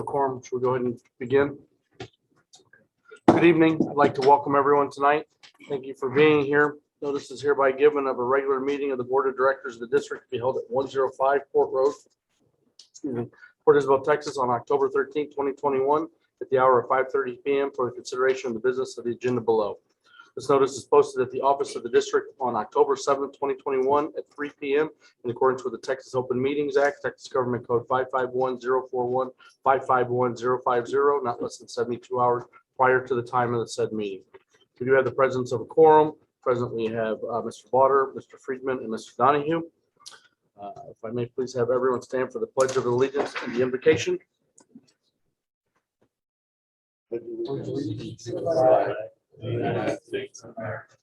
quorum. Should we go ahead and begin? Good evening. I'd like to welcome everyone tonight. Thank you for being here. Notice is hereby given of a regular meeting of the Board of Directors of the district to be held at 105 Port Road, Port Isabel, Texas on October 13, 2021 at the hour of 5:30 p.m. for the consideration of the business of the agenda below. This notice is posted at the office of the district on October 7, 2021 at 3 p.m. in accordance with the Texas Open Meetings Act, Texas Government Code 551-041, 551-050, not less than 72 hours prior to the time of the said meeting. We do have the presence of a quorum. Presently have Mr. Lauder, Mr. Friedman, and Mr. Donahue. If I may please have everyone stand for the Pledge of Allegiance and the invocation. The United States of America,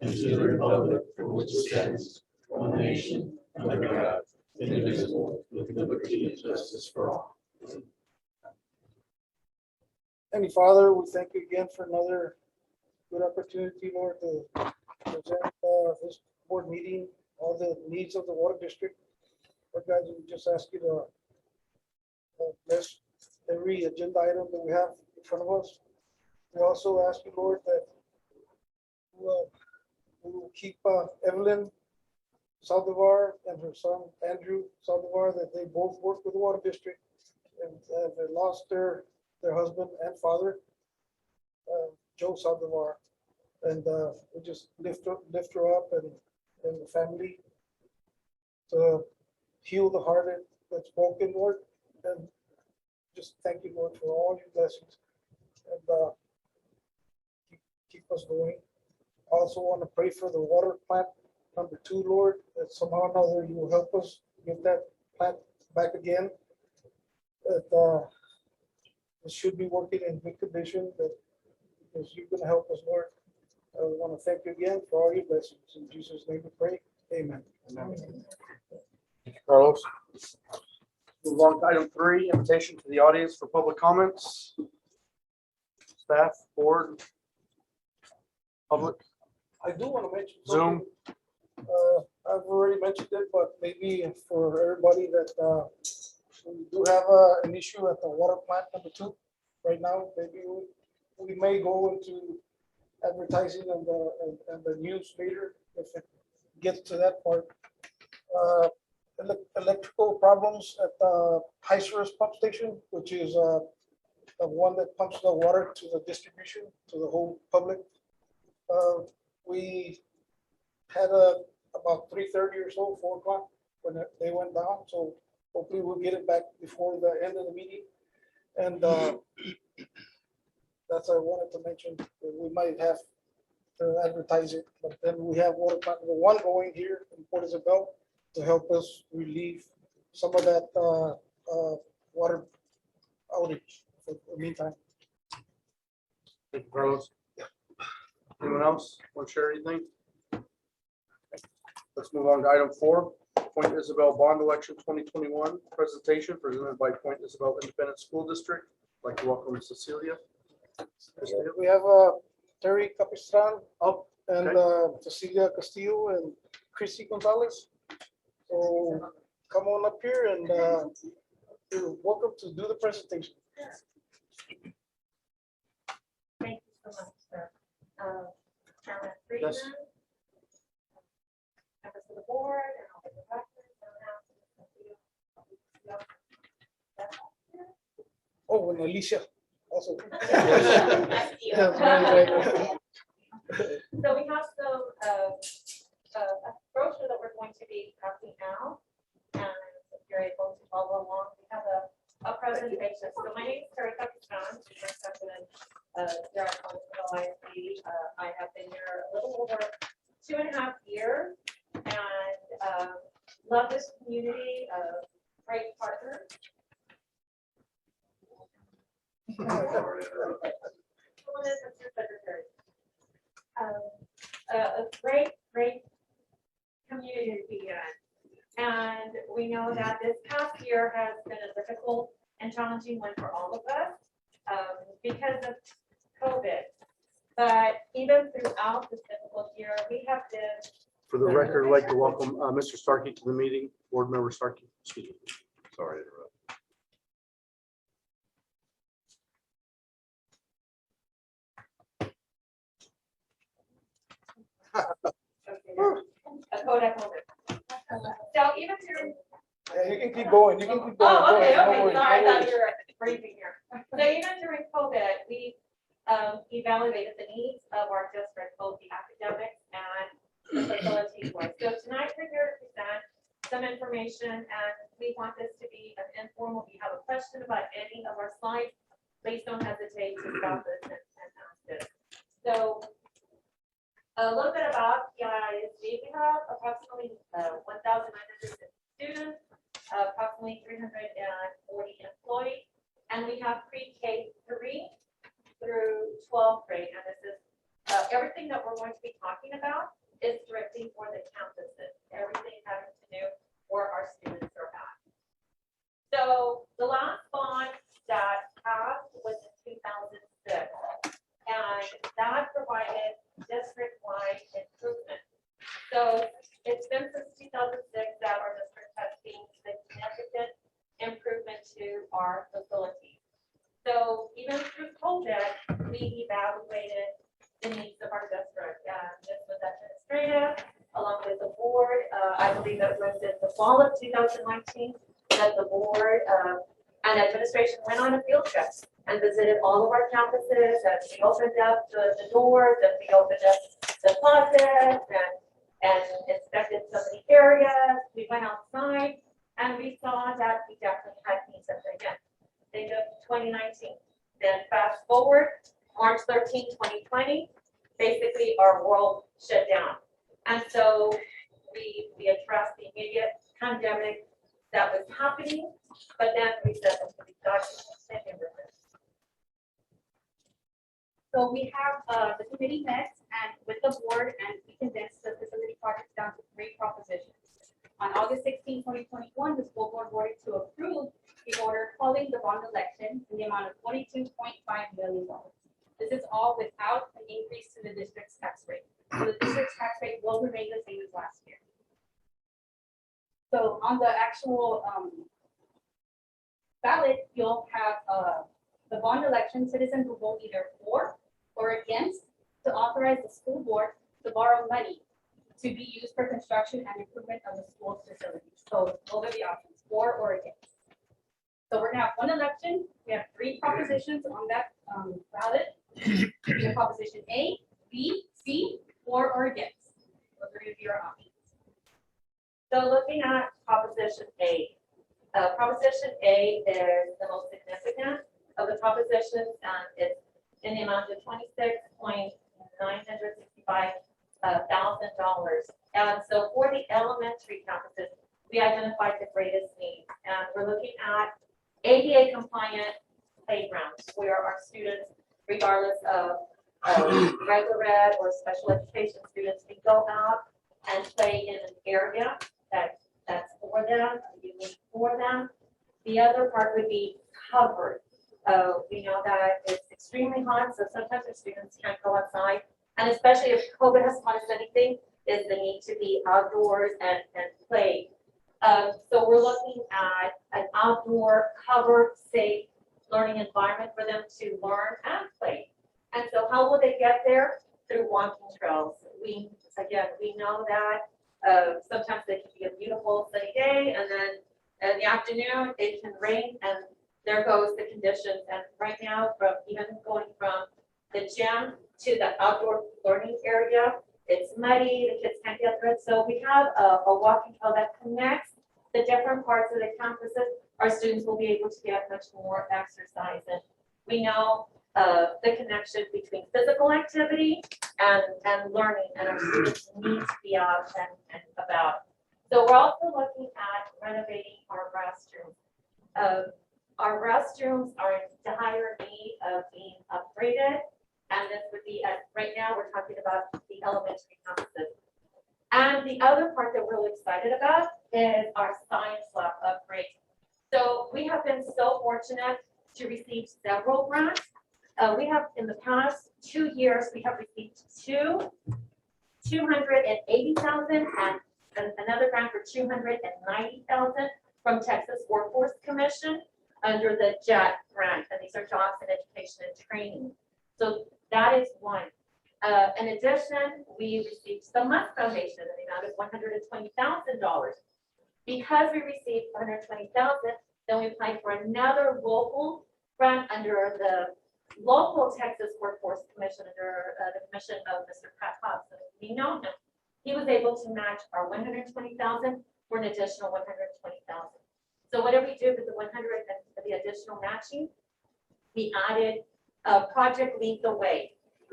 and to the republic for which it stands, one nation, under God, indivisible, with liberty and justice for all. Heavenly Father, we thank you again for another good opportunity, Lord, to present this board meeting, all the needs of the water district. Lord God, we just ask you to bless every agenda item that we have in front of us. We also ask you, Lord, that we will keep Evelyn Saldivar and her son Andrew Saldivar, that they both work with the water district and they lost their husband and father, Joe Saldivar, and we just lift her up and the family to heal the heart that's broken, Lord, and just thank you, Lord, for all your blessings. And keep us going. I also want to pray for the water plant number 2, Lord, that somehow or another you will help us get that plant back again. That it should be working in good condition, that because you're going to help us, Lord. I want to thank you again for all your blessings. In Jesus' name we pray. Amen. Amen. Thank you, Carlos. Move on to item 3, invitation to the audience for public comments. Staff, board, public, I do want to mention Zoom. I've already mentioned it, but maybe for everybody that we do have an issue at the water plant number 2 right now. Maybe we may go into advertising and the news later if it gets to that part. Electrical problems at the High Source pump station, which is the one that pumps the water to the distribution to the whole public. We had about 3:30 or so, 4 o'clock when they went down. So hopefully we'll get it back before the end of the meeting. And that's I wanted to mention. We might have to advertise it, but then we have water plant number 1 going here in Port Isabel to help us relieve some of that water outage for the meantime. Thank you, Carlos. Anyone else want to share anything? Let's move on to item 4, Point Isabel Bond Election 2021 presentation presented by Point Isabel Independent School District. I'd like to welcome Cecilia. We have Terry Capistran Oh, and okay. Cecilia Castillo and Chrissy Gonzalez. So come on up here and you're welcome to do the presentation. Thank you so much, sir. Chairman Friedman, Yes. members of the board, and all the directors, Oh, and Alicia also. That's you. Yeah, right. So we have some a brochure that we're going to be passing out, and if you're able to follow along, we have a presentation. So my name is Terry Capistran, president of Direct ISD. I have been here a little over 2.5 years, and love this community, great partners. A great community to be in. And we know that this past year has been a difficult and challenging one for all of us because of COVID. But even throughout this difficult year, we have been. For the record, I'd like to welcome Mr. Starkey to the meeting. Board Member Starkey. Excuse me. Sorry to interrupt. even during, Yeah, you can keep going, you can keep going. oh, Go okay, ahead, no okay, worries, sorry, I no thought worries. you were briefing here. So even during COVID, we evaluated the needs of our district, both the academics and the facilities wise. So tonight we're here to present some information, and we want this to be an informal. If you have a question about any of our slides, please don't hesitate to stop us and ask it. So a little bit about PIISD. We have approximately 1,900 students, approximately 340 employees, and we have pre-K 3 through 12th grade. And this is everything that we're going to be talking about is directly for the campuses, everything having to do where our students are at. So the last bond that passed was in 2006, and that provided district-wide improvement. So it's been since 2006 that our district has seen significant improvement to our facilities. So even through COVID, we evaluated the needs of our district. This was administrative, along with the board. I believe it was in the fall of 2019 that the board and administration went on a field trip and visited all of our campuses. And we opened up the doors, and we opened up the closets, and inspected some of the areas. We went outside, and we saw that we definitely had needs again. Think of 2019. Then fast forward, March 13, 2020, basically our world shut down. And so we addressed the immediate pandemic that was happening, but then we said, okay, we've got to continue with this. So we have the committee met and with the board, and we condensed the facility projects down to 3 propositions. On August 16, 2021, the school board voted to approve the order calling the bond election in the amount of $22.5 million. This is all without an increase to the district's tax rate. So the district's tax rate will remain the same as last year. So on the actual ballot, you'll have the bond election. Citizens will vote either for or against to authorize the school board to borrow money to be used for construction and improvement of the school's facilities. So those are the options, for or against. So we're gonna have one election. We have 3 propositions on that ballot. Either proposition A, B, C, for or against. Those are gonna be our options. So looking at Proposition A. Proposition A is the most significant of the propositions, and it's in the amount of $26,965,000. And so for the elementary campuses, we identified the greatest needs, and we're looking at ADA compliant playgrounds where our students, regardless of regular ed or special education students, can go out and play in an area that's for them, unique for them. The other part would be covered. We know that it's extremely hot, so sometimes our students can't go outside. And especially if COVID has taught us anything, is the need to be outdoors and play. So we're looking at an outdoor, covered, safe learning environment for them to learn and play. And so how will they get there? Through walking trails. We know that sometimes it can be a beautiful sunny day, and then in the afternoon it can rain, and there goes the conditions. And right now, from even going from the gym to the outdoor learning area, it's muddy, the kids can't get through it. So we have a walking trail that connects the different parts of the campuses. Our students will be able to get much more exercise. And we know the connection between physical activity and learning, and our students need to be out and about. So we're also looking at renovating our restrooms. Our restrooms are in dire need of being upgraded, and this would be right now we're talking about the elementary campuses. And the other part that we're really excited about is our science lab upgrade. So we have been so fortunate to receive several grants. We have in the past 2 years, we have received 280,000 and another grant for 290,000 from Texas Workforce Commission under the JET grant, and these are jobs in education and training. So that is one. In addition, we received the Must Foundation in the amount of $120,000. Because we received 120,000, then we applied for another local grant under the local Texas Workforce Commission, under the commission of Mr. Pat Hobson. We know him. He was able to match our 120,000 for an additional 120,000. So what did we do with the 100 and the additional matching? We added Project Lead the Way.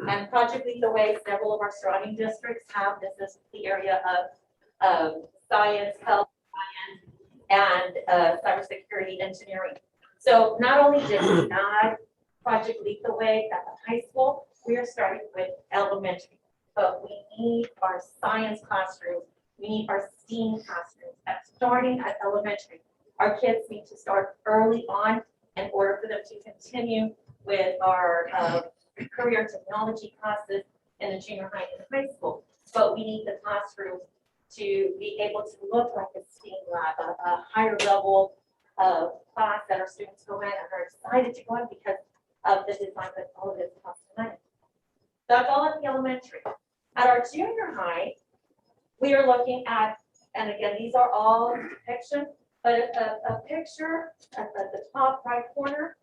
And Project Lead the Way, several of our surrounding districts have. This is the area of science, health, science, and cybersecurity engineering. So not only did we add Project Lead the Way at the high school, we are starting with elementary. But we need our science classrooms. We need our STEAM classrooms. Starting at elementary, our kids need to start early on in order for them to continue with our career technology classes in the junior high and high school. But we need the classrooms to be able to look like a STEAM lab, a higher level class that our students go in and are excited to go in because of the design that all of this costs money. That's all at the elementary. At our junior high, we are looking at, and again, these are all depiction, but a picture at the top right corner,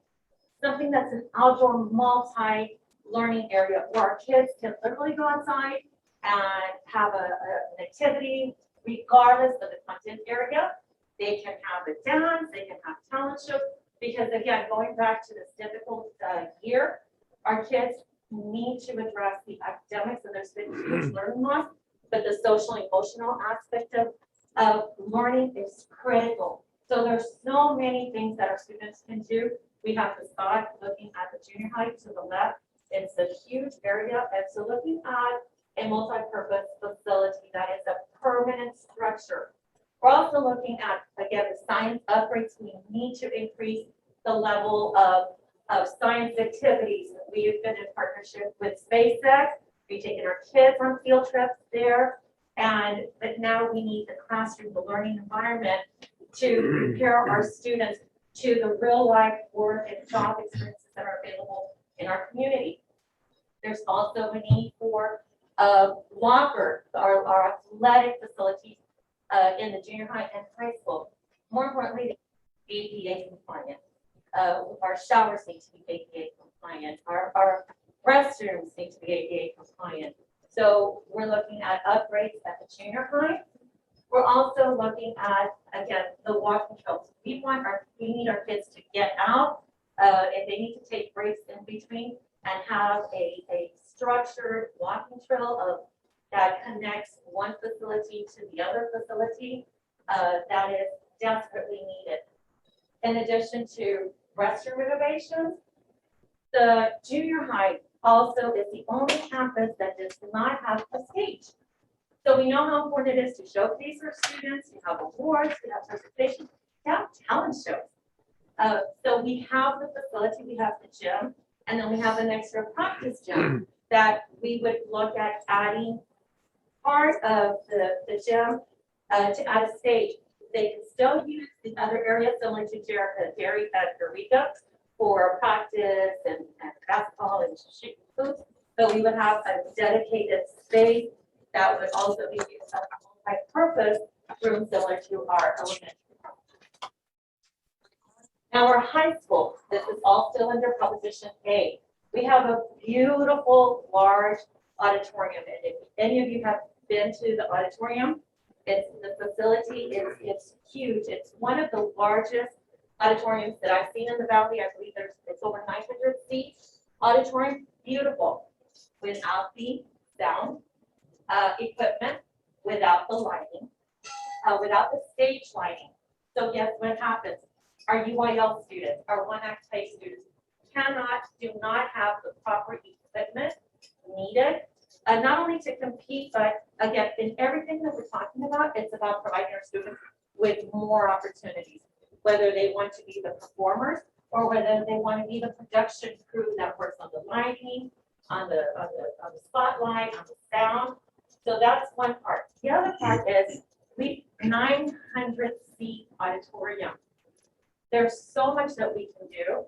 something that's an outdoor multi-learning area where our kids can literally go outside and have an activity regardless of the content area. They can have a dance, they can have talent shows, because again, going back to this difficult year, our kids need to address the academics and there's been huge learning loss, but the social emotional aspect of learning is critical. So there's so many things that our students can do. We have to start looking at the junior high to the left. It's a huge area, and so looking at a multi-purpose facility that is a permanent structure. We're also looking at, again, the science upgrades. We need to increase the level of science activities. We've been in partnership with SpaceX. We've taken our kids on field trips there. But now we need the classroom, the learning environment to prepare our students to the real life work and job experiences that are available in our community. There's also a need for locker, our athletic facilities in the junior high and high school. More importantly, ADA compliant. Our showers need to be ADA compliant. Our restrooms need to be ADA compliant. So we're looking at upgrades at the junior high. We're also looking at, again, the walking trails. We need our kids to get out, and they need to take breaks in between and have a structured walking trail that connects one facility to the other facility that is desperately needed. In addition to restroom renovations, the junior high also is the only campus that does not have a stage. So we know how important it is to showcase our students, to have awards, to have presentations, to have talent shows. So we have the facility, we have the gym, and then we have an extra practice gym that we would look at adding part of the gym to add a stage. They can still use the other areas similar to Jerry at Eureka for practice and basketball and shooting hoops, but we would have a dedicated space that would also be used as a multi-purpose room similar to our elementary. Now our high school, this is all still under Proposition A. We have a beautiful, large auditorium. And if any of you have been to the auditorium, the facility is huge. It's one of the largest auditoriums that I've seen in the valley. I believe it's over 900 seats. Auditorium, beautiful, without the sound equipment, without the lighting, without the stage lighting. So guess what happens? Our UIL students, our One Act Play students, do not have the proper equipment needed, not only to compete, but again, in everything that we're talking about, it's about providing our students with more opportunities, whether they want to be the performers or whether they want to be the production crew that works on the lighting, on the spotlight, on the sound. So that's one part. The other part is 900 seat auditorium. There's so much that we can do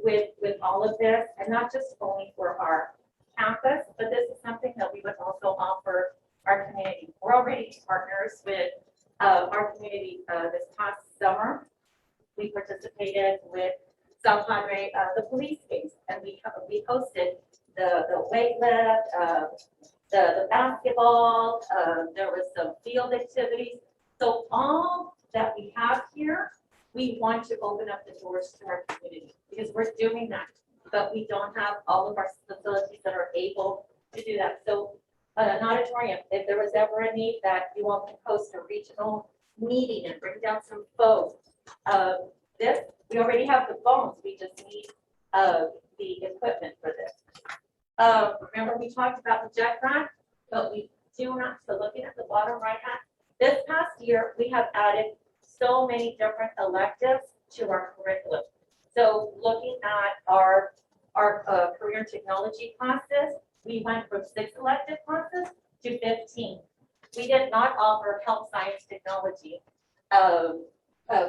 with all of this, and not just only for our campus, but this is something that we would also offer our community. We're already partners with our community this past summer. We participated with South Padre, the police case, and we hosted the weightlift, the basketball, there was some field activities. So all that we have here, we want to open up the doors to our community because we're doing that, but we don't have all of our facilities that are able to do that. So an auditorium, if there was ever a need that you all can host a regional meeting and bring down some folks. This, we already have the phones, we just need the equipment for this. Remember we talked about the jet rack, but we do not, so looking at the bottom right hand, this past year, we have added so many different electives to our curriculum. So looking at our career and technology classes, we went from 6 elective classes to 15. We did not offer health science technology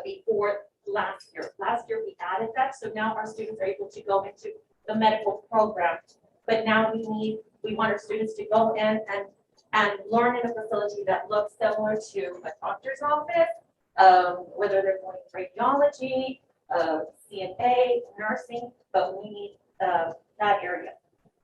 before last year. Last year we added that, so now our students are able to go into the medical program. But now we want our students to go in and learn in a facility that looks similar to a doctor's office, whether they're going radiology, CNA, nursing, but we need that area.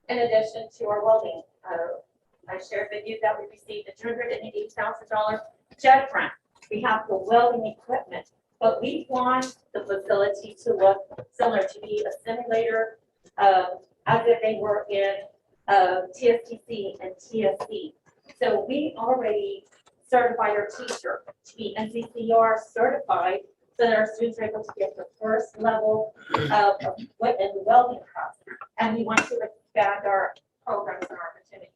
In addition to our welding, I shared with you that we received a $280,000 jet grant. We have the welding equipment, but we want the facility to look similar, to be a simulator as if they were in TSTC and TSC. So we already certified our teacher to be NCCR certified so that our students are able to get the first level of what in the welding class. And we want to expand our programs and opportunities.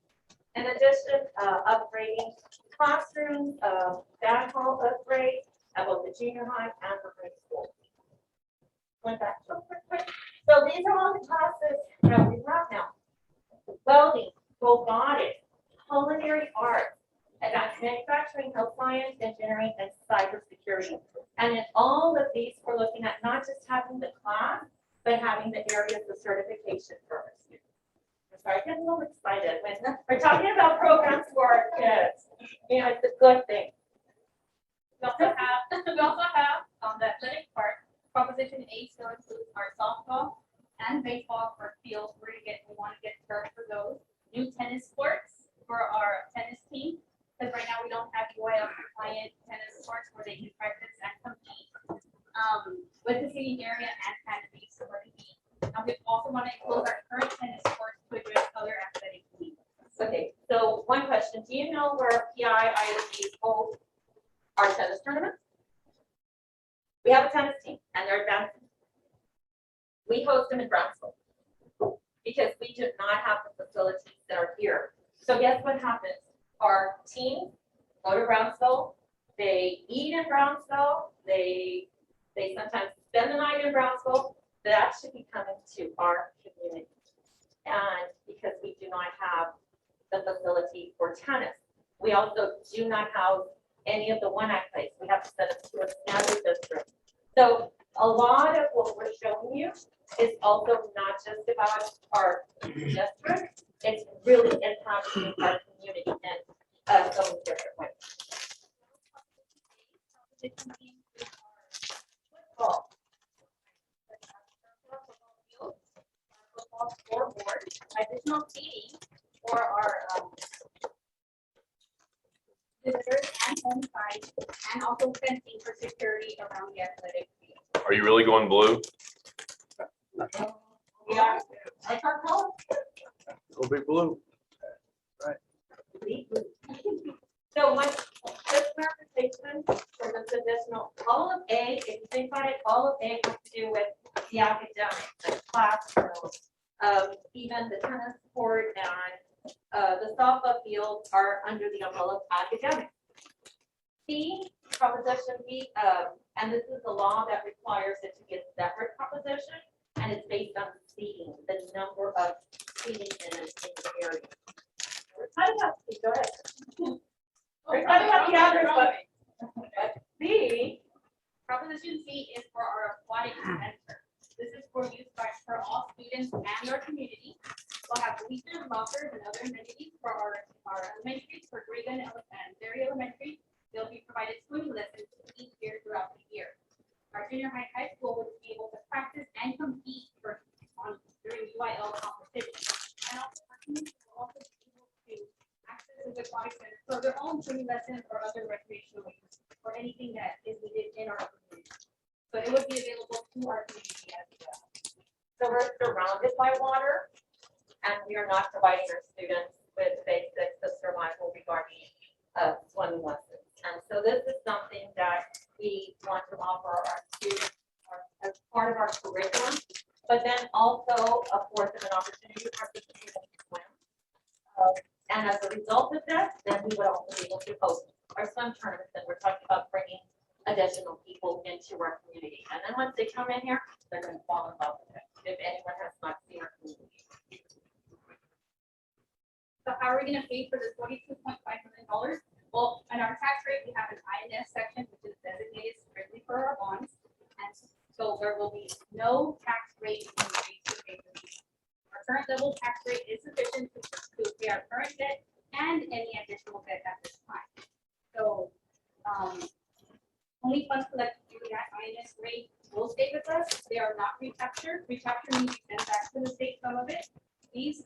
In addition, upgrading classrooms, band hall upgrade at both the junior high and the high school. Went back so quick. So these are all the classes that we have now. Welding, robotics, culinary arts, advanced manufacturing, health science, engineering, and cybersecurity. And in all of these, we're looking at not just having the class, but having the areas of certification for our students. So I get a little excited when we're talking about programs for our kids. You know, it's a good thing. We also have the athletic part, Proposition A still includes our softball and baseball for fields. We want to get started for those. New tennis courts for our tennis team, because right now we don't have UIL compliant tennis courts where they can practice and compete with the seating area and canopies for the heat. And we also want to close our current tennis courts to address other athletic needs. Okay, so one question, do you know where PI ISD holds our tennis tournaments? We have a tennis team and they're advancing. We host them in Brownsville because we do not have the facilities that are here. So guess what happens? Our teams go to Brownsville, they eat in Brownsville, they sometimes spend the night in Brownsville. That should be coming to our community. And because we do not have the facility for tennis. We also do not have any of the one-act plays. We have to set up to a standard district. So a lot of what we're showing you is also not just about our district, it's really impacting our community in so many different ways. Football. Football scoreboard, additional seating for our visitors and home side, and also fencing for security around the athletic field. Are you really going blue? We are, that's our color. Go Big Blue. So one, just clarification for this additional, all of A, if you think about it, all of A has to do with the academics, the classrooms, even the tennis court and the softball fields are under the umbrella of academics. B, proposition B, and this is the law that requires it to be a separate proposition, and it's based on seating, the number of seating in the area. We're talking about, go ahead. We're talking about the average, but B, Proposition C is for our aquatic center. This is for use for all students and our community. We'll have bleachers, lockers, and other amenities for our elementary, for Reagan and Berry Elementary, They'll be provided swimming lessons each year throughout the year. Our junior high school will be able to practice and compete during UIL competition. And also, our students will also be able to access the aquatic center for their own swimming lessons or other recreational use or anything that is needed in our community. So it would be available to our community as well. So we're surrounded by water, and we are not providing our students with basics of survival regarding swimming lessons. And so this is something that we want to offer our students as part of our curriculum, but then also affords them an opportunity to participate in swim. And as a result of that, then we would also be able to host our swim tournaments, and we're talking about bringing additional people into our community. And then once they come in here, they're going to fall in love with it, if anyone has not seen our community. So how are we gonna pay for this $42.5 million? Well, in our tax rate, we have an INS section, which is designated strictly for our bonds. And so there will be no tax rate increase to pay for these. Our current level tax rate is sufficient to pay our current debt and any additional debt at this time. So only funds collected through that INS rate will stay with us. They are not recaptured. Recapture means we send back to the state some of it. These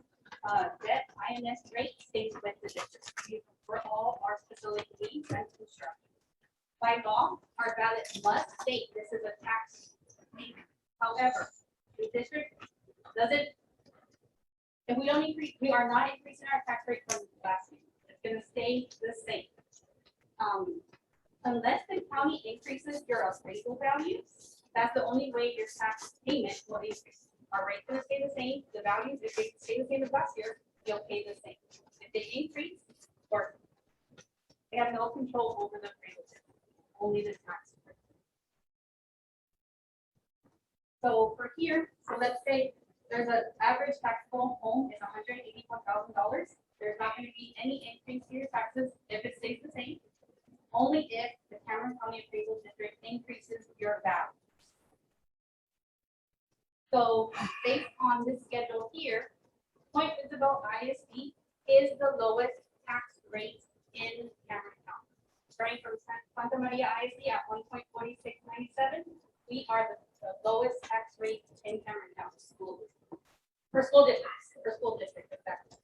debt INS rate stays with the district for all our facility needs and construction. By law, our ballot must state this is a tax payment. However, the district doesn't, if we don't increase, we are not increasing our tax rate from last year. It's gonna stay the same. Unless the county increases your appraisal values, that's the only way your tax payment will increase. Our rate's gonna stay the same, the values, if they stay the same as last year, you'll pay the same. If they increase, or they have no control over the appraisal, only the tax. So for here, so let's say there's an average taxable home is $181,000. There's not gonna be any increase to your taxes if it stays the same. Only if the Cameron County Appraisal District increases your value. So based on this schedule here, Point Isabel ISD is the lowest tax rate in Cameron County. Starting from Santa Maria ISD at 1.4697, we are the lowest tax rate in Cameron County school district. Exactly.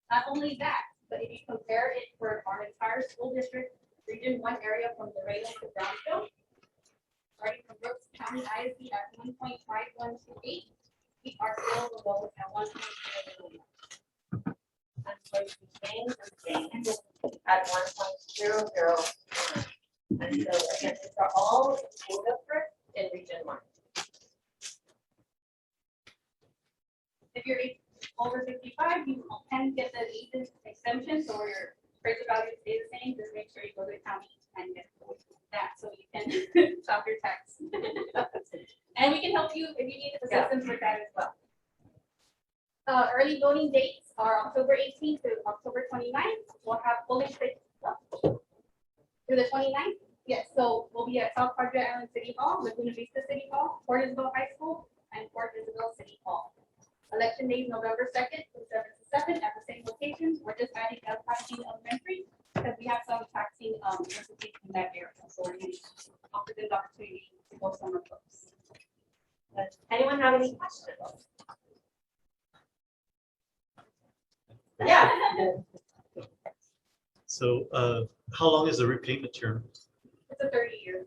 Not only that, but if you compare it for our entire school district, Region 1 area from Laredo to Brownsville, starting from Brooks County ISD at 1.5128, we are still the lowest at 1.001. And so you gain and gain at 1.00. And so again, these are all school districts in Region 1. If you're over 55, you can get the agent exemption, so your appraisal value stay the same. Just make sure you go to the county and get that so you can stop your tax. And we can help you if you need assistance with that as well. Early voting dates are October 18th to October 29th. We'll have polling places through the 29th. Yes, so we'll be at South Padre Island City Hall, Laguna Vista City Hall, Port Isabel High School, and Port Isabel City Hall. Election day is November 2nd from 7 to 7 at the same locations. We're just adding El Paso Elementary because we have some taxing entities in that area. So we're going to offer the opportunity to go somewhere close. Anyone have any questions? Yeah. So how long is the repayment term? It's a 30-year.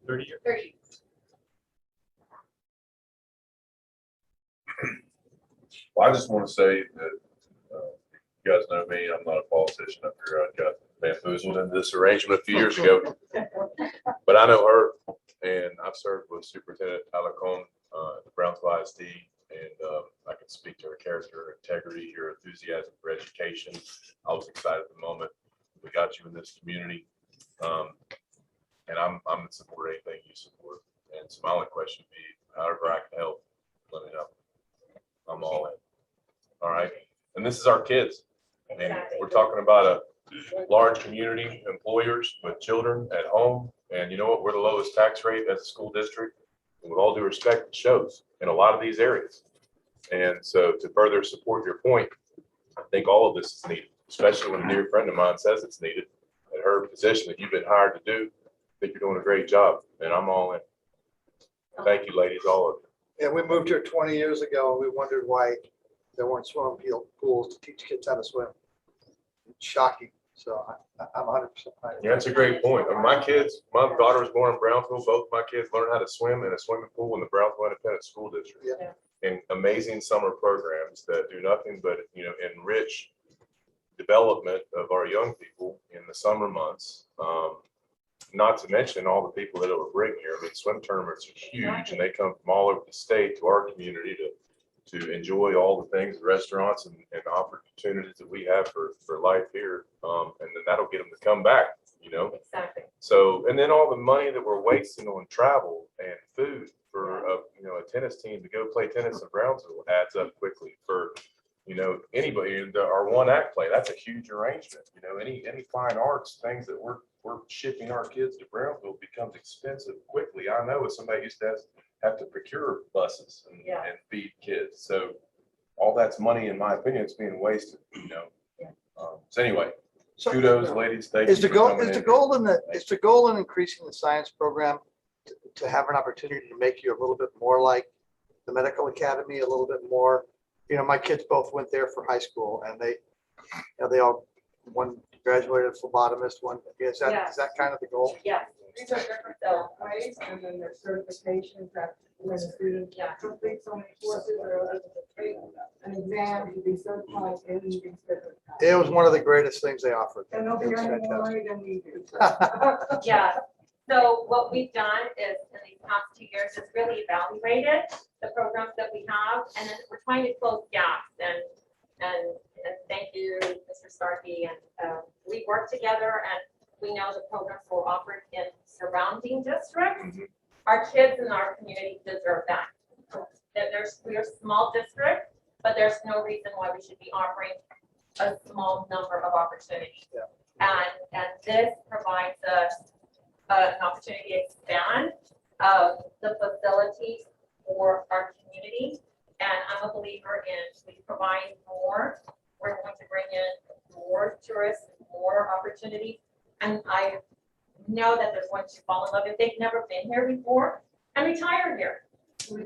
30 years? 30 years. Well, I just want to say that you guys know me, I'm not a politician up here. I got bamboozled into this arrangement a few years ago. But I know her, and I've served with Superintendent Alarcon at the Brownsville ISD, and I can speak to her character, her integrity, her enthusiasm for education. I was excited at the moment we got you in this community. And I'm in support of anything you support. And so my only question would be, however I can help, let me know. I'm all in. All right. And this is our kids. And we're talking about a large community, employers with children at home. And you know what? We're the lowest tax rate as a school district. And with all due respect, it shows in a lot of these areas. And so to further support your point, I think all of this is needed, especially when a dear friend of mine says it's needed at her her position that you've been hired to do. I think you're doing a great job, and I'm all in. Thank you, ladies, all of you. Yeah, we moved here 20 years ago, and we wondered why there weren't swimming pools to teach kids how to swim. It's shocking. So I'm 100% behind it. Yeah, that's a great point. My daughter was born in Brownsville. Both my kids learned how to swim in a swimming pool in the Brownsville Independent School District. Yeah. And amazing summer programs that do nothing but, enrich development of our young people in the summer months. Not to mention all the people that it will bring here. I mean, swim tournaments are huge, and they come from all over the state to our community to enjoy all the things, the restaurants and opportunities that we have for life here. And then that'll get them to come back, Exactly. So, and then all the money that we're wasting on travel and food for a tennis team to go play tennis in Brownsville adds up quickly for, anybody. Our one act play, that's a huge arrangement. Any fine arts things that we're shipping our kids to Brownsville becomes expensive quickly. I know as somebody used to have to procure buses and feed kids. So all that's money, in my opinion, it's being wasted, So anyway, kudos, ladies. Thank you. Is the goal in increasing the science program to have an opportunity to make you a little bit more like the medical academy, a little bit more? My kids both went there for high school, and they all, one graduated phlebotomist, one, is that kind of the goal? Yeah. These are different ways, and then there's certifications that when a student completes so many courses or able to take an exam to be certified in these different. It was one of the greatest things they offered. And they'll It be was earning more fantastic. money than we do. Yeah. So what we've done is in these past 2 years is really evaluated the programs that we have, and then we're trying to close gaps. And thank you, Mr. Starkey. And we work together, and we know the programs were offered in surrounding districts. Our kids in our community deserve that. We're a small district, but there's no reason why we should be offering a small number of opportunities. Yeah. And this provides us an opportunity to expand the facilities for our community. And I'm a believer in we provide more, we're going to bring in more tourists, more opportunities. And I know that they're going to fall in love if they've never been here before and retire here.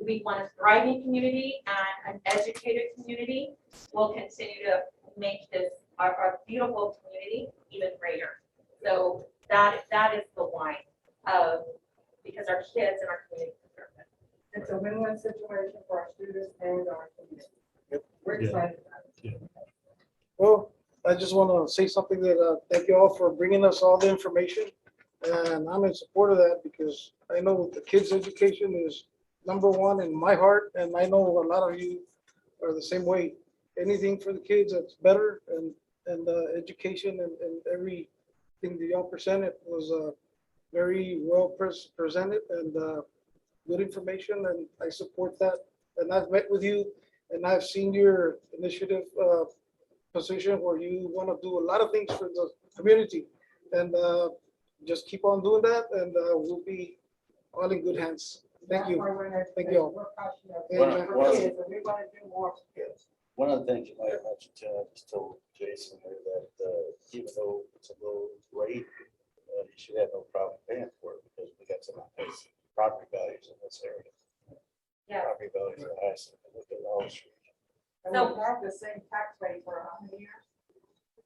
We want a thriving community and an educated community. We'll continue to make this our beautiful community even greater. So that is the why, because our kids and our community deserve it. It's a win-win situation for our students and our community. We're excited about it. Well, I just want to say something that thank you all for bringing us all the information. And I'm in support of that because I know the kids' education is #1 in my heart. And I know a lot of you are the same way. Anything for the kids that's better and education and everything that y'all presented was very well presented and good information. And I support that. And I've met with you and I've seen your initiative position where you want to do a lot of things for the community, and just keep on doing that, and we'll be all in good hands. Thank you. Thank you all. We're passionate Amen. for kids, and we want to do more for kids. One of the things you might have mentioned too, I just told Jason there that even though it's a low rate, you should have no problem paying for it because we got some nice property values in this area. Yeah. Property values are high, so we look at all street. And So- we have the same tax rate for how many years?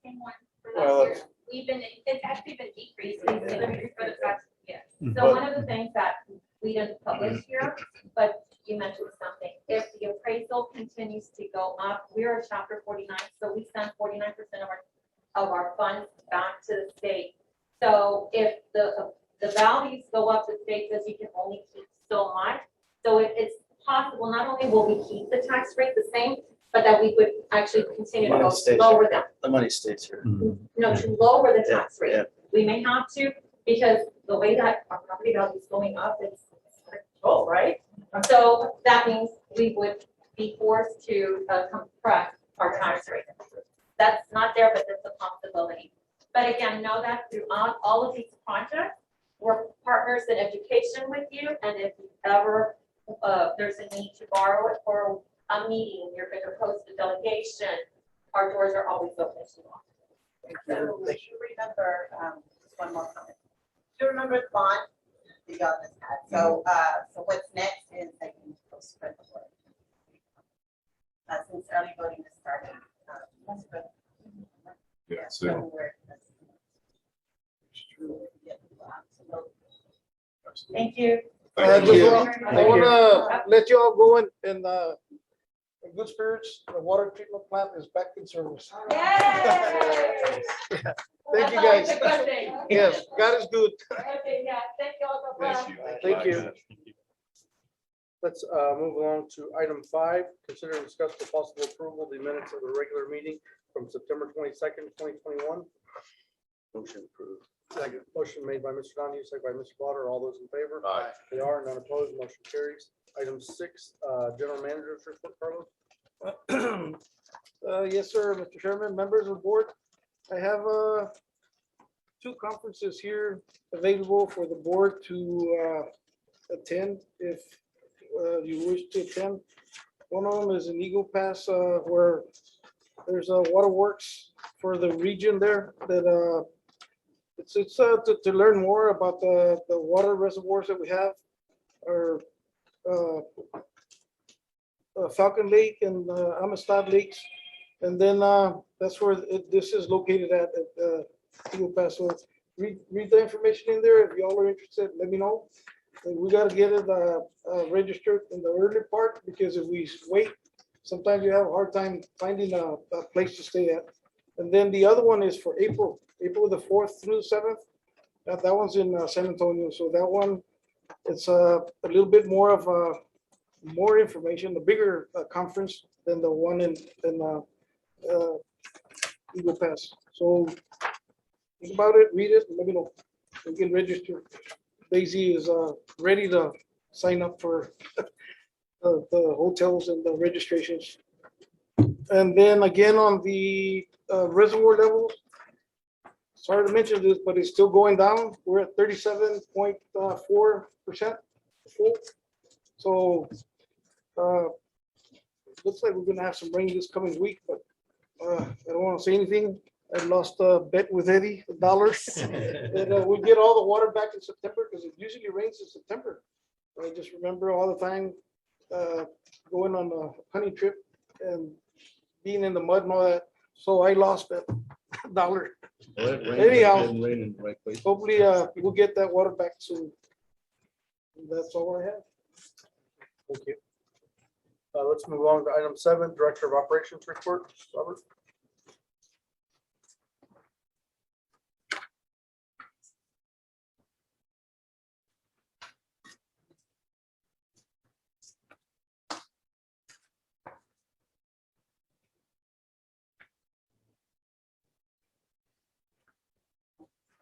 Same one for Well, last year. It's actually been decreasing for the past, yeah. So one of the things that we didn't publish here, but you mentioned something, if the appraisal continues to go up, we're a chapter 49, so we send 49% of our funds back to the state. So if the values go up, the state says you can only keep so much. So it's possible, not only will we keep the tax rate the same, but that we would actually continue to Money go stays lower here. them. The money stays here. No, to lower the tax Yeah, yeah. rate. We may have to, because the way that our property value is going up, it's control, right? So that means we would be forced to compress our tax rate. That's not there, but that's a possibility. But again, know that throughout all of these projects, we're partners in education with you, and if ever there's a need to borrow it for a meeting, you're going to host a delegation, our doors are always open to you all. So we should remember, one more comment. Do you remember the bond that y'all just had? So, so what's next is they can go spread the word. Since early voting has started. Spread Yeah, the so. word. Thank you. Thank Just you. I wanna let you all go in good spirits. The water treatment plant is back in service. Yay! Thank you, That's always guys. a good thing. Yes, God is good. Okay, yeah, thank you all so much. Thank you. Let's move along to item 5. Consider and discuss the possible approval of the minutes of the regular meeting from September 22nd, 2021. Motion approved. Second. Motion made by Mr. Donahue, second by Mr. Slaughter. All those in favor? Aye. They are, none opposed, motion carries. Item 6, general manager's report, Carlos. Yes, sir, Mr. Chairman, members of the board. I have 2 conferences here available for the board to attend if you wish to attend. One of them is in Eagle Pass where there's a waterworks for the region there that it's to learn more about the water reservoirs that we have, or Falcon Lake and Amistad Lakes. And then that's where this is located at Eagle Pass. So read the information in there. If y'all are interested, let me know. And we got to get it registered in the early part, because if we wait, sometimes you have a hard time finding a place to stay at. And then the other one is for April the 4th through the 7th. That one's in San Antonio. So that one, it's a little bit more of more information, a bigger conference than the one in Eagle Pass. So think about it, read it, and let me know. We can register. Daisy is ready to sign up for the hotels and the registrations. And then again on the reservoir levels, sorry to mention this, but it's still going down. We're at 37.4% full. So looks like we're gonna have some rain this coming week, but I don't want to say anything. I lost a bet with Eddie, $1. And we'll get all the water back in September, because it usually rains in September. I just remember all the time going on a hunting trip and being in the mud and all that. So I lost that $1. Anyhow, hopefully we'll get that water back soon. And that's all I have. Thank you. Let's move on to item 7, Director of Operations report. Robert.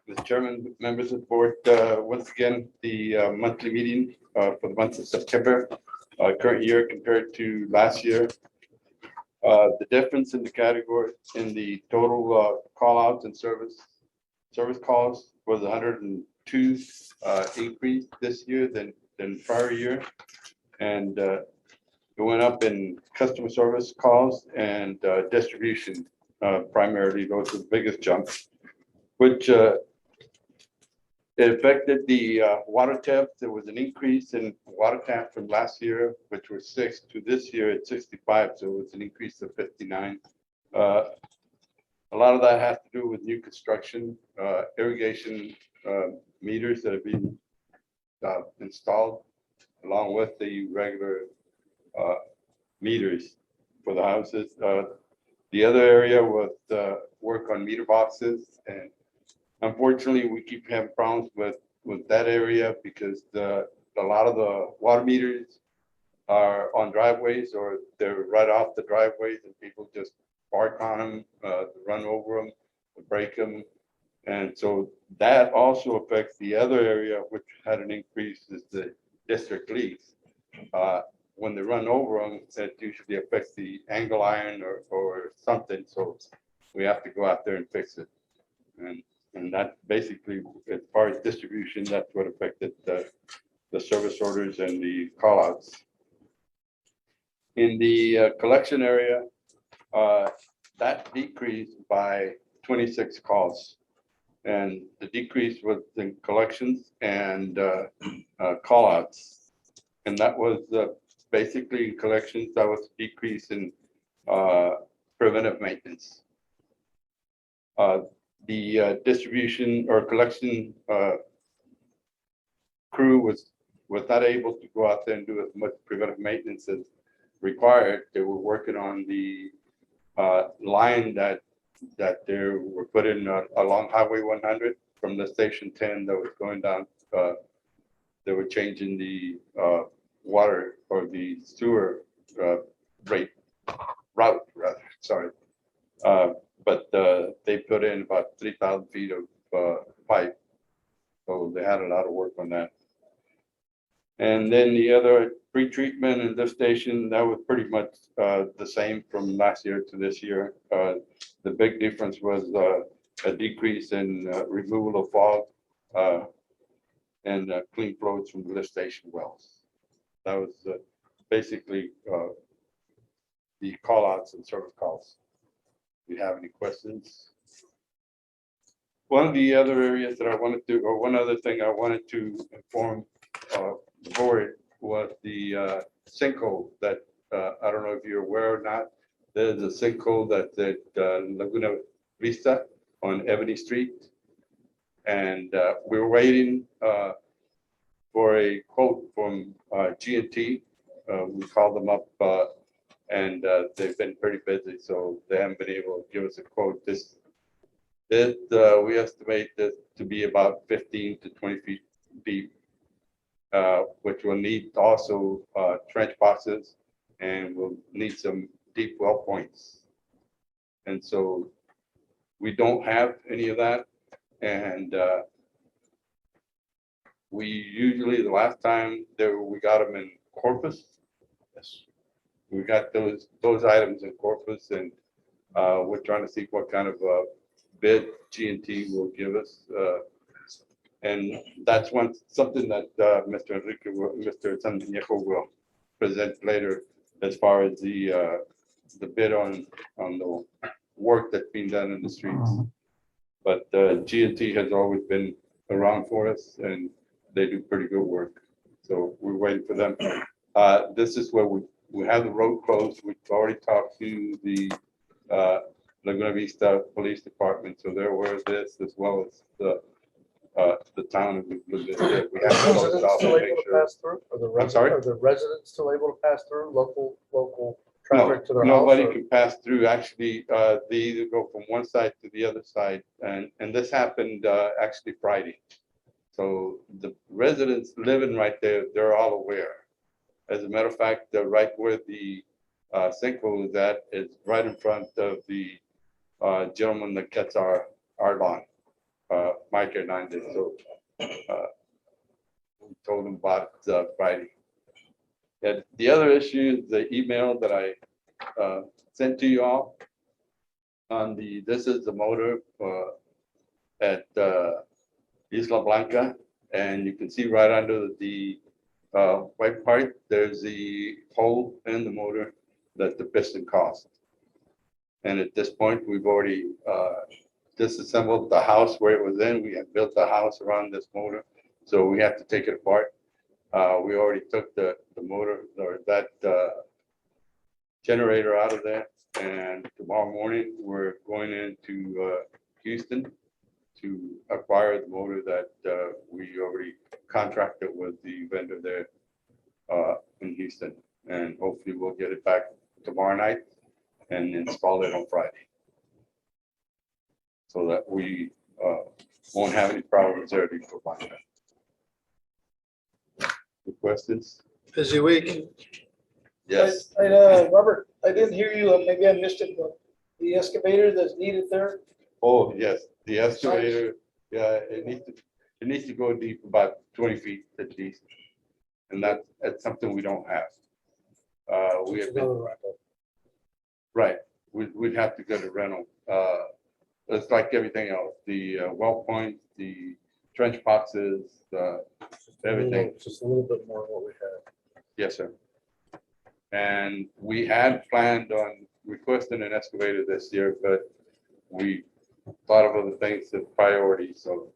Mr. Chairman, members of the board, once again, the monthly meeting for the month of September, current year compared to last year. The difference in the category in the total call outs and service calls was 102 increase this year than prior year. And it went up in customer service calls and distribution, primarily. Those are the biggest jumps, which it affected the water taps. There was an increase in water tap from last year, which was 6 to this year at 65. So it was an increase of 59. A lot of that has to do with new construction, irrigation meters that have been installed, along with the regular meters for the houses. The other area was work on meter boxes, and unfortunately, we keep having problems with that area because a lot of the water meters are on driveways, or they're right off the driveways, and people just park on them, run over them, break them. And so that also affects the other area, which had an increase, is the district leaks. When they run over them, that usually affects the angle iron or something. So we have to go out there and fix it. And that basically, as far as distribution, that's what affected the service orders and the call outs. In the collection area, that decreased by 26 calls. And the decrease was in collections and call outs. And that was basically in collections, that was a decrease in preventive maintenance. The distribution or collection crew was not able to go out there and do as much preventive maintenance as required. They were working on the line that they were put in along Highway 100 from the Station 10 that was going down. They were changing the water or the sewer route, rather, sorry. But they put in about 3,000 feet of pipe. So they had a lot of work on that. And then the other pre-treatment and lift station, that was pretty much the same from last year to this year. The big difference was a decrease in removal of fog and clean flows from the lift station wells. That was basically the call outs and service calls. Do you have any questions? One of the other areas that I wanted to, or one other thing I wanted to inform the board was the sinkhole that I don't know if you're aware or not. There's a sinkhole that's at Laguna Vista on Ebony Street. And we're waiting for a quote from G&T. We called them up and they've been pretty busy, so they haven't been able to give us a quote. We estimate this to be about 15 to 20 feet deep, which will need also trench boxes and will need some deep well points. And so we don't have any of that. And we usually, the last time we got them in Corpus. Yes. We got those items in Corpus, and we're trying to see what kind of bid G&T will give us. And that's something that Mr. Enrique, Mr. Santiago will present later as far as the bid on the work that's being done in the streets. But G&T has always been around for us, and they do pretty good work. So we're waiting for them. This is where we have the road closed. We've already talked to the Laguna Vista Police Department, so they're aware of this, as well as the town of Laguna Vista. We have to close it off Still and able make to sure. pass through? I'm sorry? Are the residents still able to pass through local traffic to their house? Nobody or- can pass through. Actually, they either go from one side to the other side, and this happened actually Friday. So the residents living right there, they're all aware. As a matter of fact, right where the sinkhole is at is right in front of the gentleman that gets our lawn, Mike Hernandez. So we told him about it Friday. And the other issue is the email that I sent to you all on this is the motor at Isla Blanca, and you can see right under the white part, there's the hole in the motor that the piston caused. And at this point, we've already disassembled the house where it was in. We have built the house around this motor, so we have to take it apart. We already took the motor or that generator out of there, and tomorrow morning we're going into Houston to acquire the motor that we already contracted with the vendor there in Houston, and hopefully we'll get it back tomorrow night and install it on Friday, so that we won't have any problems there before buying that. Any questions? Busy week. Yes. Robert, I didn't hear you, maybe I missed it, but the excavator that's needed there, Oh, yes, the excavator, yeah, it needs to go deep about 20 feet at least. And that's something we don't have. We have been, right, we'd have to get a rental. It's like everything else, the well points, the trench boxes, everything. Just a little bit more than what we had. Yes, sir. And we had planned on requesting an excavator this year, but we a lot of other things, the priorities, so.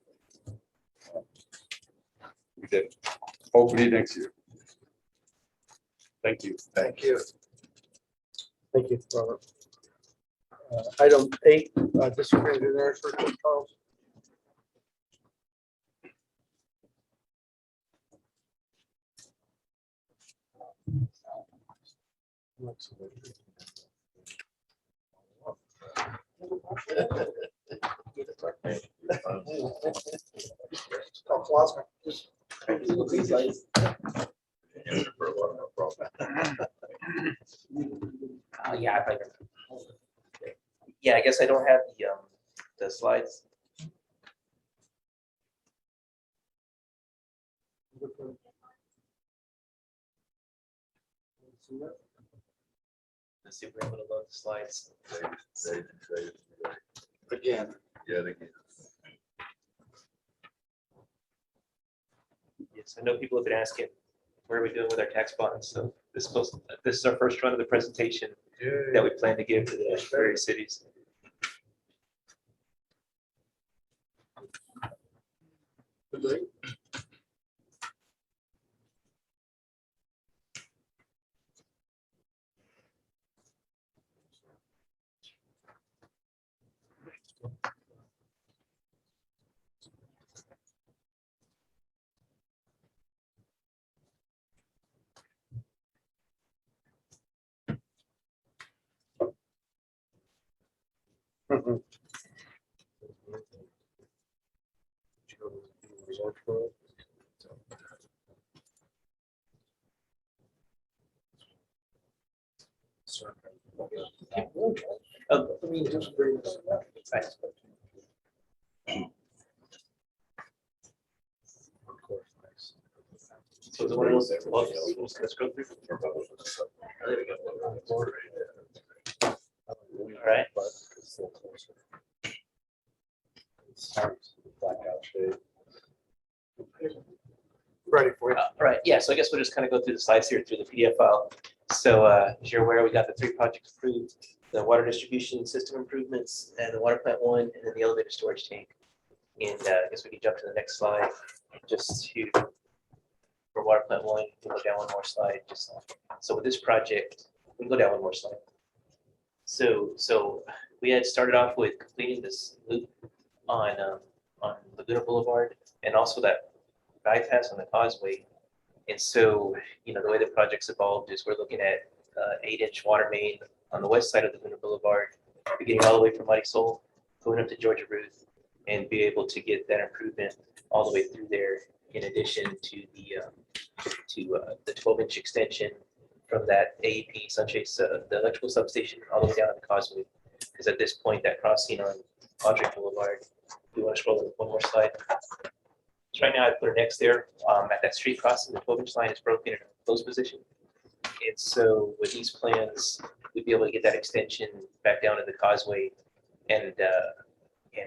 We did, hopefully next year. Thank you. Thank you. Thank you, Robert. Item 8, district engineers report, Charles. Call Flossman. Yeah, yeah, I guess I don't have the slides. Let's see if we're able to load the slides. Again. Yeah, again. Yes, I know people have been asking, what are we doing with our tax bonds? So this is our first run of the presentation that we plan to give to the various cities. So it's one of those, let's go through. There we go. All right. Ready for you. All right, yeah, so I guess we'll just kind of go through the slides here through the PDF file. So as you're aware, we got the 3 projects approved, the water distribution system improvements and the water plant 1, and then the elevator storage tank. And I guess we can jump to the next slide just to, for water plant 1, we'll go down one more slide. Just so with this project, we can go down one more slide. So we had started off with completing this loop on Laguna Boulevard and also that bypass on the causeway. And so, you know, the way the project's evolved is we're looking at 8-inch water main on the west side of Laguna Boulevard, beginning all the way from Muddy Soul, going up to Georgia Ruth, and be able to get that improvement all the way through there, in addition to the 12-inch extension from that AEP Sunchase, the electrical substation, all the way down to the causeway. Because at this point, that crossing on Audrey Boulevard, we want to scroll one more slide. So right now I put an X there at that street crossing. The 12-inch line is broken in a closed position. And so with these plans, we'd be able to get that extension back down to the causeway and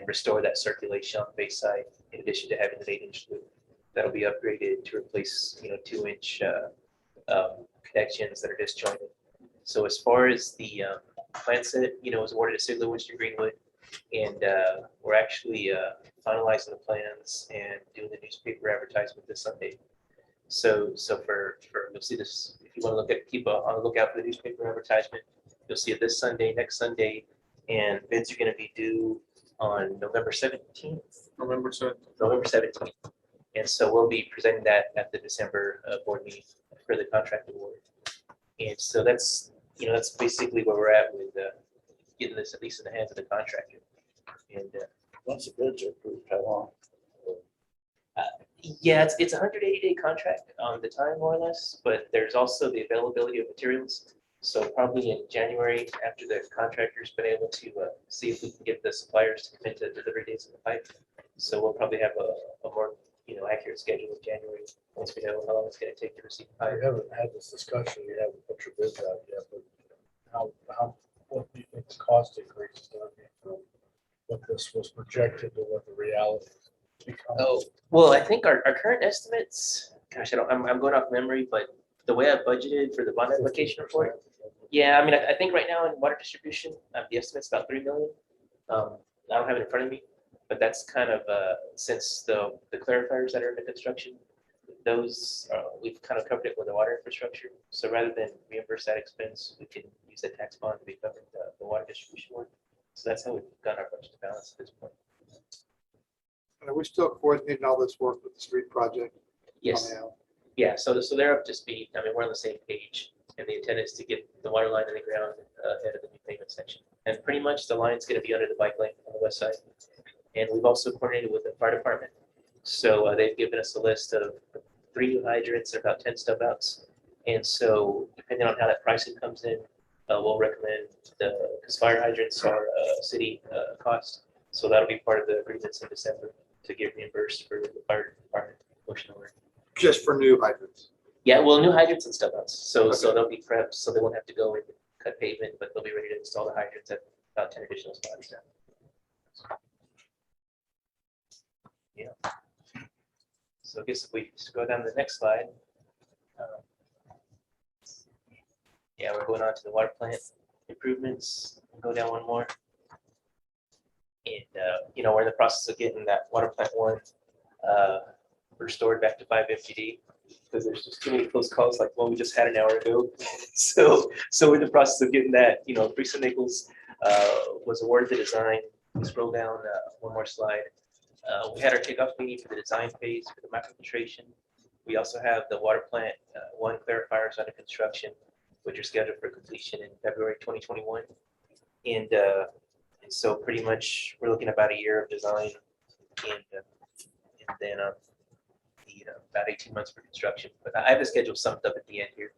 restore that circulation on the base side, in addition to having an 8-inch loop that'll be upgraded to replace, 2-inch connections that are disjointed. So as far as the plan set, was awarded to Sigler Winston Greenwood, and we're actually finalizing the plans and doing the newspaper advertisement this Sunday. So for you'll see this, if you want to keep on the lookout for the newspaper advertisement, you'll see it this Sunday, next Sunday, and bids are going to be due on November 17th. November 17th. And so we'll be presenting that at the December board meeting for the contract award. And so that's basically where we're at with getting this at least in the hands of the contractor. And Once the bids are approved, how long? yeah, it's a 180-day contract on the time, more or less, but there's also the availability of materials. So probably in January, after the contractor's been able to see if we can get the suppliers to commit to delivery dates of the pipe. So we'll probably have a more accurate schedule in January once we know how long it's going to take to receive the I pipe. haven't had this discussion, you haven't put your bids out yet, but what do you think the cost increase is going to be from what this was projected to what the reality becomes? Oh, well, I think our current estimates, gosh, I'm going off memory, but the way I budgeted for the bond application report, yeah, I mean, I think right now in water distribution, the estimate's about 3 million. I don't have it in front of me, but that's kind of, since the clarifiers that are in the construction, those, we've kind of covered it with the water infrastructure. So rather than reimburse that expense, we can use the tax bond to be covering the water distribution work. So that's how we've got our budget balance at this point. And are we still coordinating all this work with the street project? Yes. coming out? Yeah, so they're up to speed. I mean, we're on the same page, and the intent is to get the water line in the ground ahead of the new pavement section. And pretty much the line's gonna be under the bike lane on the west side. And we've also coordinated with the fire department. So they've given us a list of 3 new hydrants and about 10 stub outs. And so depending on how that pricing comes in, we'll recommend because fire hydrants are city cost. So that'll be part of the agreements in December to get reimbursed for the fire department portion of it. Just for new hydrants. Yeah, well, new hydrants and stub outs. So Okay. they'll be prepped, so they won't have to go and cut pavement, but they'll be ready to install the hydrants at about 10 additional spots. Yeah. So I guess if we just go down to the next slide. Yeah, we're going on to the water plant improvements. We'll go down one more. And, we're in the process of getting that water plant one restored back to 5 Mwd because there's just too many close calls like the one we just had an hour ago. So we're in the process of getting that, Teresa Nichols was awarded the design. We scroll down one more slide. We had our kickoff meeting for the design phase for the microfiltration. We also have the water plant one clarifiers under construction, which are scheduled for completion in February 2021. And so pretty much we're looking at about a year of design and then about 18 months for construction. But I have the schedule summed up at the end here.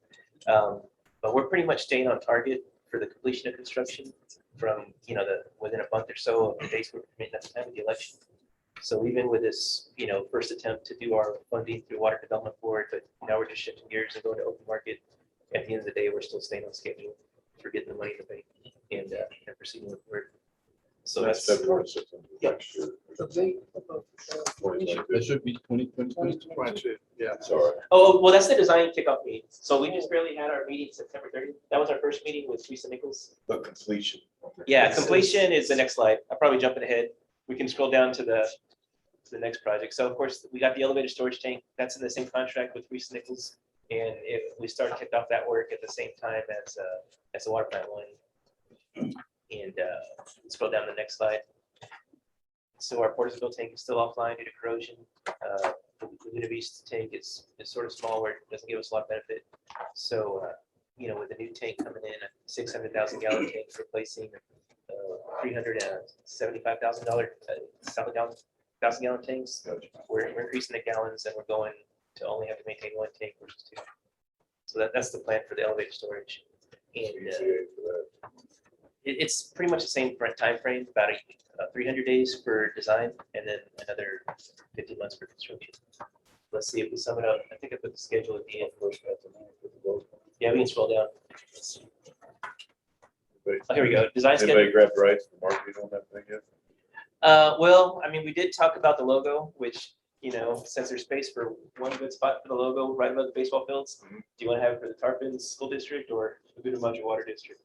But we're pretty much staying on target for the completion of construction from, within a month or so of the dates we're committing at the time of the election. So even with this, first attempt to do our funding through Water Development Board, but now we're just shifting gears and going to open market. At the end of the day, we're still staying on schedule for getting the money in the bank and proceeding with work. So that's February 6th. Yeah. Next year. The date of the, 2022. That should be 2020. 22, yeah. Sorry. Oh, well, that's the design kickoff meeting. So we just barely had our meeting September 30th. That was our first meeting with Teresa Nichols. But completion. Yeah, completion is the next slide. I'm probably jumping ahead. We can scroll down to the next project. So of course, we got the elevator storage tank. That's in the same contract with Teresa Nichols. And if we start kicked off that work at the same time as the water plant one. And scroll down to the next slide. So our Portersville tank is still offline due to corrosion. The Laguna Beach tank is sort of small where it doesn't give us a lot of benefit. So, with the new tank coming in, a 600,000 gallon tank replacing $375,000 1,000 gallon tanks. We're increasing the gallons and we're going to only have to maintain 1 tank versus 2. So that's the plan for the elevator storage. And it's pretty much the same time frame, about 300 days for design and then another 50 months for construction. Let's see if we sum it up. I think I put the schedule at the end. Yeah, we can scroll down. Oh, here we go. Design schedule. Anybody grab the rights for marketing on that thing yet? Well, I mean, we did talk about the logo, which, since there's space for one good spot for the logo right above the baseball fields, Mhm. do you want to have it for the Tarpon School District or the Laguna Madre Water District?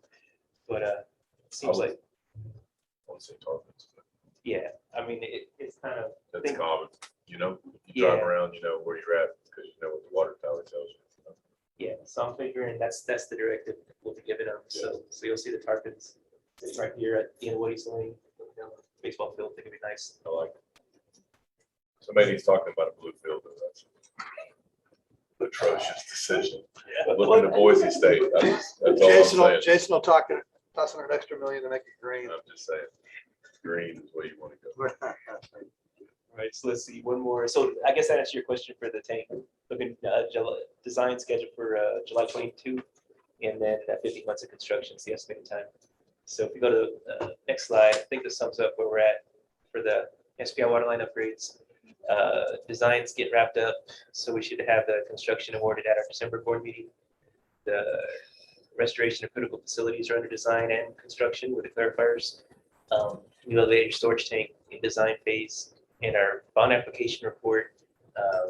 But it seems like, I want to say Tarpons, but yeah, I mean, it's kind of, that's Think- common, you drive Yeah. around, you know where you're at, because you know what the water tower tells you. yeah, so I'm figuring that's the directive we'll be giving them. So you'll see the Tarpons sitting right here at the end of Woody's Lane, baseball field. I think it'd be nice. I like it. Somebody's talking about a blue field, though, that's an atrocious decision. Looking at Boise State, that's all I'm saying. Jason will toss in an extra $1 million to make it green. I'm just saying, green is where you want to go. All right, so let's see, one more. So I guess that answers your question for the tank. Looking, design schedule for July 22, and then 50 months of construction is the estimated time. So if you go to the next slide, I think this sums up where we're at for the SPI waterline upgrades. Designs get wrapped up, so we should have the construction awarded at our December board meeting. The restoration of critical facilities are under design and construction with the clarifiers. New elevator storage tank in design phase, and our bond application report,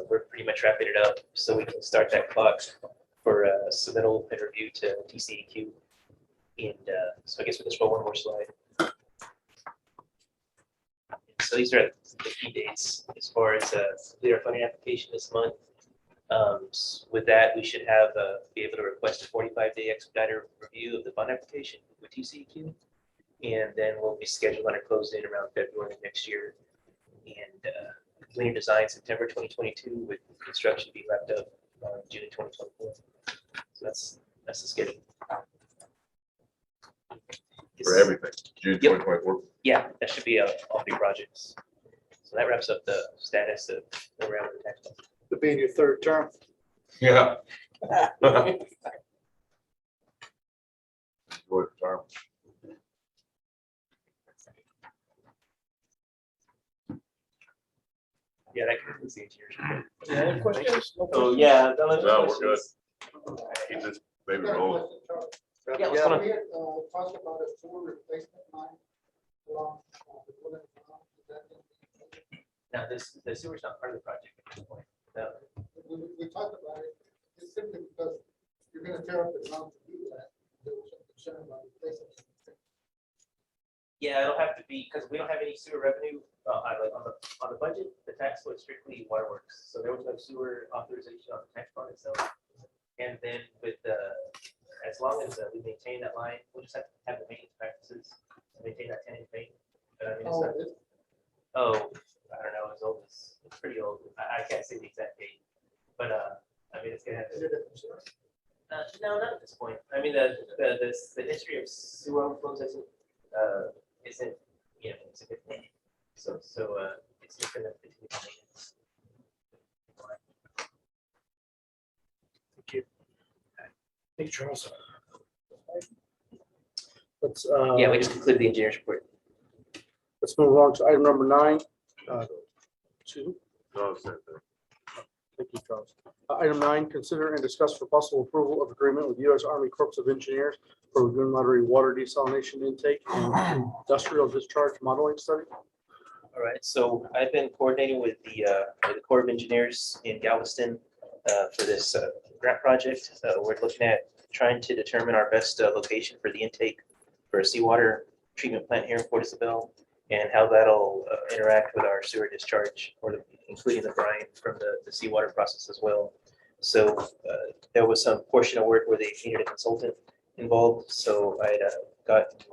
we're pretty much wrapping it up so we can start that clock for submittal and review to TCEQ. And so I guess we can scroll one more slide. So these are the key dates as far as complete our funding application this month. With that, we should have be able to request a 45-day expedited review of the fund application with TCEQ. And then we'll be scheduled on a close in around February next year. And completing design September 2022 with construction be wrapped up June 2024. So that's the schedule. For everything, June Yep. 2024. Yeah, that should be all 3 projects. So that wraps up the status of where we're at with the tax budget. To be in your third term. Yeah. Enjoy the term. Yeah, that concludes the engineers report. Any other questions? No Oh, questions? yeah. No, No, we're good. Keep this baby rolling. Yeah, what's going on? We had talked about a sewer replacement line along the Woodland Canal. Is that gonna be- Now, the sewer's not part of the project at this point. No. We talked about it, it's simply because you're gonna tear up the ground to do that. There was some concern about replacing it. Yeah, it'll have to be, because we don't have any sewer revenue on the budget. The tax was strictly waterworks. So there was no sewer authorization on the tax fund itself. And then with as long as we maintain that line, we'll just have to have the maintenance practices, and maintain that 10-inch main. But I mean, it's not, I don't know, it's old, it's pretty old. I can't say the exact date, but I mean, it's gonna have to. No, not at this point. I mean, the history of sewer overflows isn't significant. So it's just gonna continue to maintenance. Thank you. Thank you, Charles. Let's, Yeah, we just concluded the engineer's report. let's move on to item number 9. 2. No, it's not there. Thank you, Charles. Item 9, consider and discuss for possible approval of agreement with U.S. Army Corps of Engineers for Lagoon Lottery water desalination intake and industrial discharge modeling study. All right, so I've been coordinating with the Corps of Engineers in Galveston for this grant project. We're looking at trying to determine our best location for the intake for a seawater treatment plant here in Port Isabel, and how that'll interact with our sewer discharge, including the brine from the seawater process as well. So there was some portion of work where they needed a consultant involved, so I got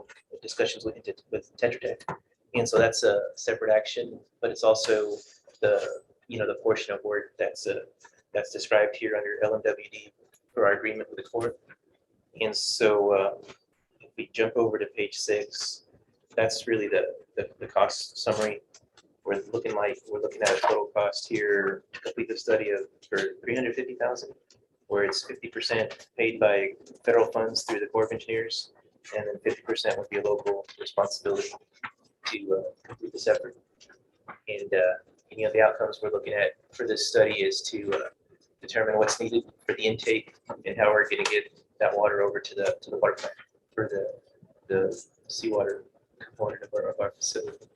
discussions with Tetra Tech. And so that's a separate action, but it's also the portion of work that's described here under Lmwd for our agreement with the Corps. And so if we jump over to page 6, that's really the cost summary. We're looking at a total cost here to complete the study for $350,000, where it's 50% paid by federal funds through the Corps of Engineers, and then 50% would be a local responsibility to complete this effort. And any of the outcomes we're looking at for this study is to determine what's needed for the intake and how we're going to get that water over to the water plant for the seawater component of our facility.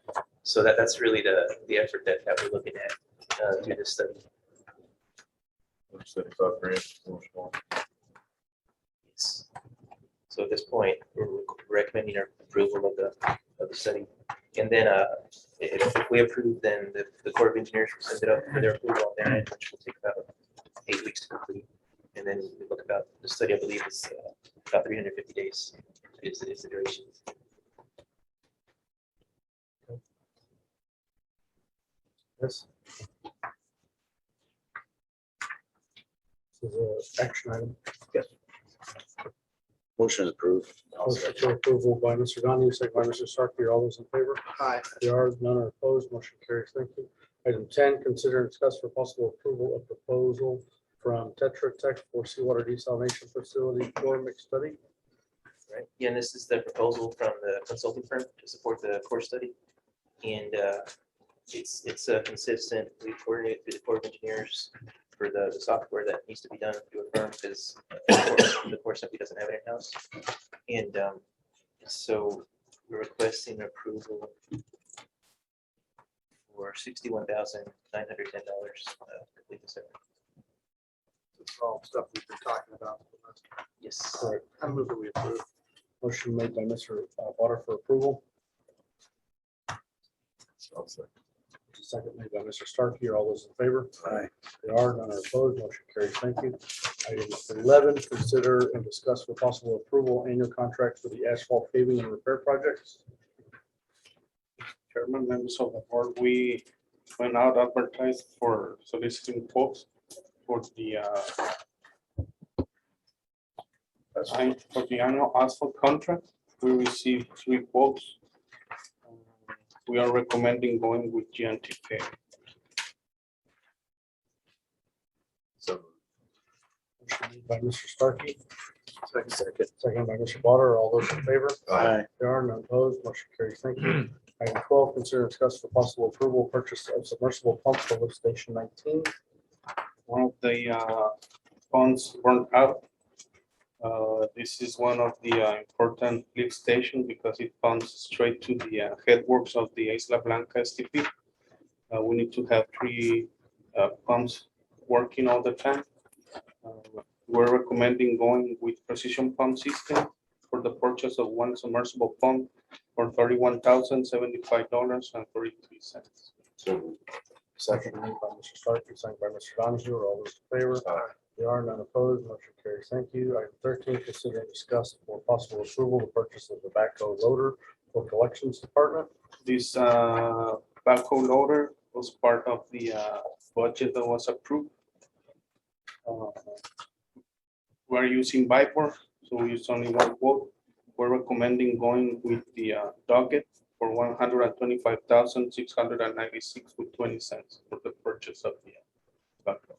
So that's really the effort that we're looking at through this study. 75 grand. Yes. So at this point, we're recommending our approval of the study. And then if we approve, then the Corps of Engineers will send it up for their approval on their end, which will take about 8 weeks to complete. And then we look about the study, I believe, is about 350 days is the duration. Yes. This is an action item. Motion approved. Motion for approval by Mr. Donahue, second by Mr. Sarkey. All those in favor? Aye. There are none are opposed. Motion carries. Thank you. Item 10, consider and discuss for possible approval of proposal from Tetra Tech for seawater desalination facility core mix study. Right. Yeah, and this is the proposal from the consulting firm to support the core study. And it's consistent. We coordinate through the Corps of Engineers for the software that needs to be done through a firm because the core simply doesn't have it in-house. And so we're requesting approval for $61,910 complete this effort. It's all stuff we've been talking about. Yes. Correct. I move that we approve. Motion made by Mr. Potter for approval, Second made by Mr. Starkey. Are all those in favor? Aye. There are none opposed. Motion carries. Thank you. Item 11, consider and discuss for possible approval annual contract for the asphalt paving and repair projects. Chairman, members of the board, we went out advertised for soliciting quotes for the annual asphalt contract. We received 3 quotes. We are recommending going with GNTK. So Motion made by Mr. Starkey. Second by Mr. Potter. All those in favor? Aye. There are none opposed. Motion carries. Thank you. Item 12, consider and discuss for possible approval purchase of submersible pump for lift station 19. One of the pumps burned out. This is one of the important lift station because it pumps straight to the headworks of the Isla Blanca STP. We need to have 3 pumps working all the time. We're recommending going with precision pump system for the purchase of 1 submersible pump for $31,075.33. So Second made by Mr. Starkey, second by Mr. Donahue. Are all those in favor? Aye. There are none opposed. Motion carries. Thank you. Item 13, consider and discuss for possible approval the purchase of the backhoe loader for collections department. This backhoe loader was part of the budget that was approved. We're using Vibor, so we use only 1 quote. We're recommending going with the docket for $125,696.20 for the purchase of the backhoe.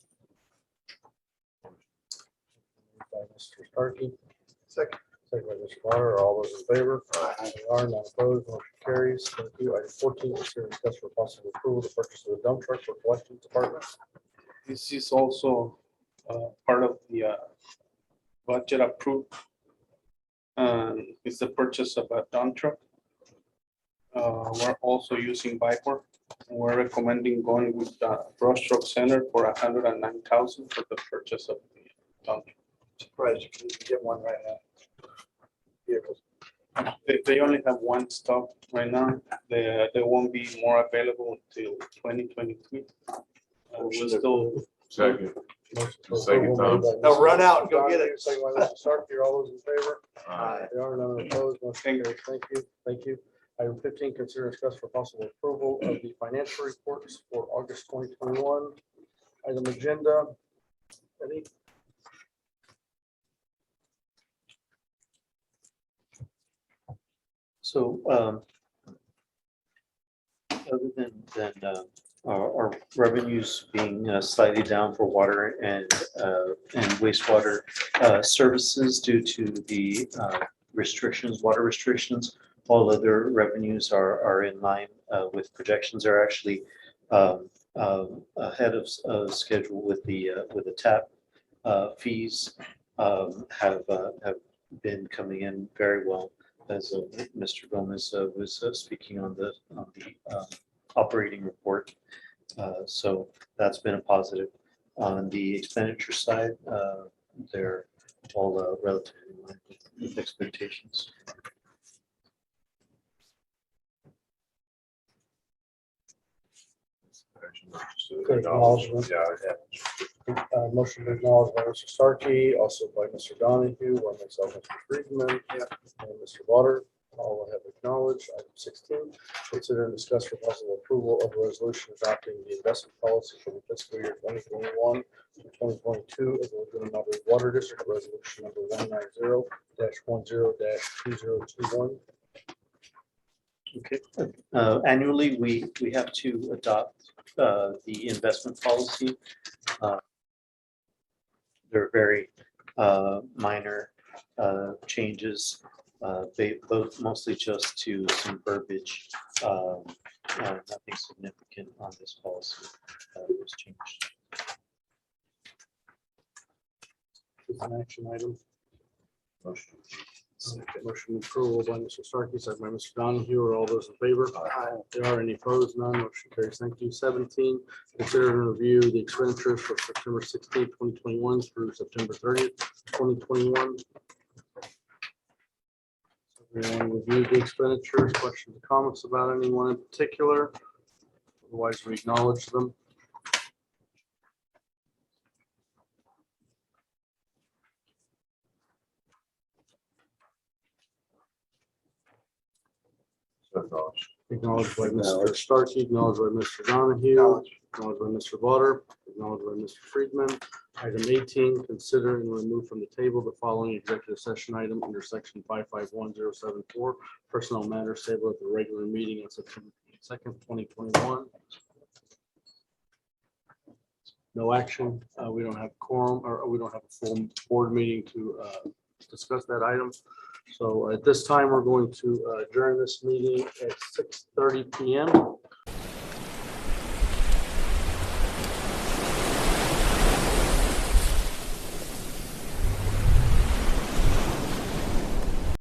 By Mr. Starkey, Second. second by Mr. Potter. Are all those in favor? There are none opposed. Motion carries. Thank you. Item 14, consider and discuss for possible approval the purchase of a dump truck for collections department. This is also part of the budget approved. It's the purchase of a dump truck. We're also using Vibor. We're recommending going with Brush Truck Center for $109,000 for the purchase of the dump truck. Surprised you can get one right now. Vehicles. They only have 1 stock right now. There won't be more available until 2023. We're still second. Motion for Second approval made by No, Mr. run out and go get Donahue, it. second by Mr. Starkey. Are all those in favor? Aye. There are none opposed. Motion carries. Thank you. Thank you. Item 15, consider and discuss for possible approval of the financial reports for August 2021. Item agenda. Eddie? So, other than our revenues being slightly down for water and wastewater services due to the restrictions, water restrictions, all other revenues are in line with projections. They're actually ahead of schedule with the tap fees have been coming in very well, as Mr. Gomez was speaking on the operating report. So that's been a positive. On the expenditure side, they're all relatively in line with expectations. Acknowledgement. Yeah. Motion to acknowledge by Mr. Starkey, also by Mr. Donahue, by myself, Mr. Friedman, and Mr. Water. All have acknowledged. Item 16, consider and discuss for possible approval of a resolution adopting the investment policy for the fiscal year 2021 to 2022 of the Laguna Madre Water District Resolution number 190-10-2021. Okay. Annually, we have to adopt the investment policy. There are very minor changes, both mostly just to some verbiage. Nothing significant on this policy was changed. It's an action item. Motion approval by Mr. Starkey, second by Mr. Donahue. Are all those in favor? Aye. There are any opposed? None. Motion carries. Thank you. 17, consider and review the expenditures for September 16th, 2021 through September 30th, 2021. Everyone reviewed the expenditures. Questions or comments about anyone in particular? Otherwise, we acknowledge them. So acknowledged. Acknowledged by Mr. Starkey, acknowledged by Mr. Donahue, acknowledged by Mr. Butter, acknowledged by Mr. Friedman. Item 18, consider and remove from the table the following executive session item under section 551074, personnel matters tabled at the regular meeting on September 22nd, 2021. No action. We don't have quorum, or we don't have a full board meeting to discuss that item. So at this time, we're going to adjourn this meeting at 6:30 PM.